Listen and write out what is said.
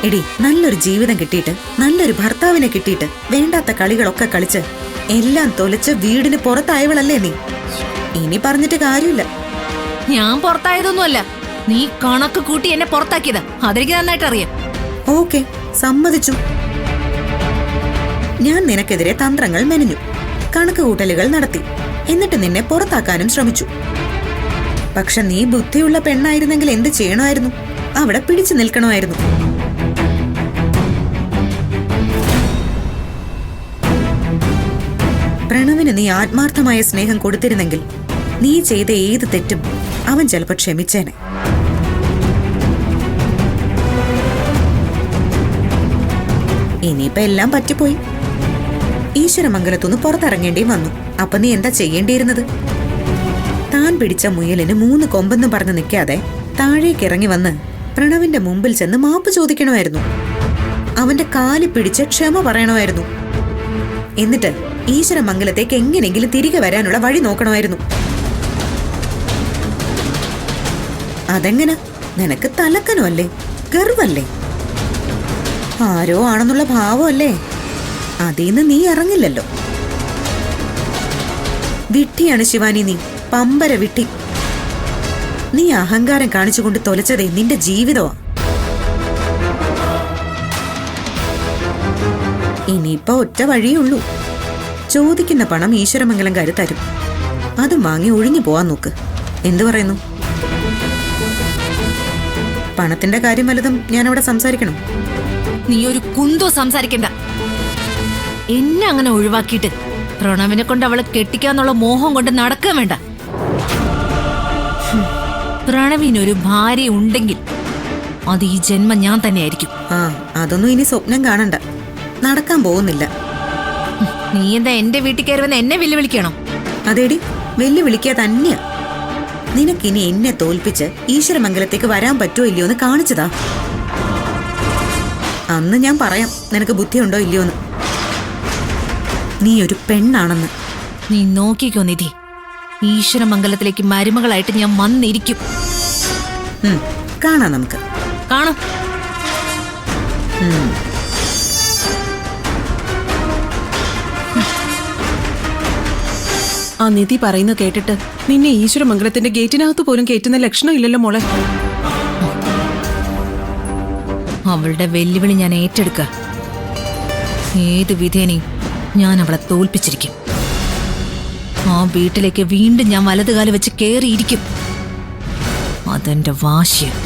എടി, നല്ലൊരു ജീവിതം കിട്ടിയിട്ട്, നല്ലൊരു ഭർത്താവിനെ കിട്ടിയിട്ട്, വേണ്ടാത്ത കളികളൊക്കെ കളിച്ച് എല്ലാം തൊലച്ച് വീടിന് പുറത്തായവളല്ലേ നീ. ഇനി പറഞ്ഞിട്ട് കാര്യമില്ല. ഞാൻ പുറത്തായതൊന്നുമല്ല, നീ കണക്ക് കൂട്ടി എന്നെ പുറത്താക്കിയതാ. അതെനിക്ക് നന്നായിട്ട് അറിയാം. ഓക്കെ, സമ്മതിച്ചു. ഞാൻ നിനക്കെതിരെ തന്ത്രങ്ങൾ മെനഞ്ഞു, കണക്ക് കൂട്ടലുകൾ നടത്തി, എന്നിട്ട് നിന്നെ പുറത്താക്കാനും ശ്രമിച്ചു. പക്ഷെ നീ ബുദ്ധിയുള്ള പെണ്ണായിരുന്നെങ്കിൽ എന്ത് ചെയ്യണമായിരുന്നു? അവിടെ പിടിച്ചു നിൽക്കണമായിരുന്നു. പ്രണവിന് നീ ആത്മാർത്ഥമായ സ്നേഹം കൊടുത്തിരുന്നെങ്കിൽ നീ ചെയ്ത ഏത് തെറ്റും അവൻ ചിലപ്പോ ക്ഷമിച്ചേനെ. ഇനിയിപ്പോ എല്ലാം പറ്റിപ്പോയി. ഈശ്വരമംഗലത്തുനിന്ന് പുറത്തിറങ്ങേണ്ടിയും വന്നു. അപ്പൊ നീ എന്താ ചെയ്യേണ്ടിയിരുന്നത്? താൻ പിടിച്ച മുയലിന് 3 കൊമ്പെന്ന് പറഞ്ഞ് നിൽക്കാതെ താഴേക്ക് ഇറങ്ങി വന്ന് പ്രണവിന്റെ മുമ്പിൽ ചെന്ന് മാപ്പ് ചോദിക്കണമായിരുന്നു. അവന്റെ കാലി പിടിച്ച് ക്ഷമ പറയണമായിരുന്നു. എന്നിട്ട് ഈശ്വരമംഗലത്തേക്ക് എങ്ങനെയെങ്കിലും തിരികെ വരാനുള്ള വഴി നോക്കണമായിരുന്നു. അതെങ്ങനെ? നിനക്ക് തലക്കനമല്ലേ, ഗർവല്ലേ, ആരോ ആണെന്നുള്ള ഭാവമല്ലേ? അതീന്ന് നീ ഇറങ്ങില്ലല്ലോ. വിട്ടിയാണ് ശിവാനി നീ, പമ്പര വിട്ടി. നീ അഹങ്കാരം കാണിച്ചുകൊണ്ട് തൊലച്ചതേ നിന്റെ ജീവിതമാ. ഇനിയിപ്പോ ഒറ്റ വഴിയേ ഉള്ളൂ. ചോദിക്കുന്ന പണം ഈശ്വരമംഗലംകാര് തരും. അതും വാങ്ങി ഒഴിഞ്ഞു പോവാൻ നോക്ക്. എന്തു പറയുന്നു? പണത്തിന്റെ കാര്യം വല്ലതും ഞാനവിടെ സംസാരിക്കണം? നീ ഒരു കുന്തോ സംസാരിക്കണ്ട. എന്നെ അങ്ങനെ ഒഴിവാക്കിയിട്ട് പ്രണവിനെ കൊണ്ട് അവളെ കെട്ടിക്കാന്നുള്ള മോഹം കൊണ്ട് നടക്കാൻ വേണ്ട. പ്രണവിനൊരു ഭാര്യ ഉണ്ടെങ്കിൽ അത് ഈ ജന്മം ഞാൻ തന്നെയായിരിക്കും. അതൊന്നും ഇനി സ്വപ്നം കാണണ്ട, നടക്കാൻ പോകുന്നില്ല. നീ എന്താ എന്റെ വീട്ടിൽ കയറി വന്ന് എന്നെ വെല്ലുവിളിക്കണം? അതേടി, വെല്ലുവിളിക്കുക തന്നെയാ. നിനക്കിനി എന്നെ തോൽപ്പിച്ച് ഈശ്വരമംഗലത്തേക്ക് വരാൻ പറ്റുമോ ഇല്ലയോ എന്ന് കാണിച്ചതാ. അന്ന് ഞാൻ പറയാം നിനക്ക് ബുദ്ധിയുണ്ടോ ഇല്ലയോന്ന്. നീ ഒരു പെണ്ണാണെന്ന്. നീ നോക്കിക്കോ നിധി, ഈശ്വരമംഗലത്തിലേക്ക് മരുമകളായിട്ട് ഞാൻ വന്നിരിക്കും. കാണാം, നമുക്ക് കാണാം. ആ നിധി പറയുന്നത് കേട്ടിട്ട് നിന്നെ ഈശ്വരമംഗലത്തിന്റെ ഗേറ്റിനകത്ത് പോലും കയറ്റുന്ന ലക്ഷണം ഇല്ലല്ലോ മോളെ. അവളുടെ വെല്ലുവിളി ഞാൻ ഏറ്റെടുക്ക. ഏത് വിധേനയും ഞാൻ അവളെ തോൽപ്പിച്ചിരിക്കും. ആ വീട്ടിലേക്ക് വീണ്ടും ഞാൻ വലതുകാലം വെച്ച് കേറിയിരിക്കും. അതെന്റെ വാശിയാണ്.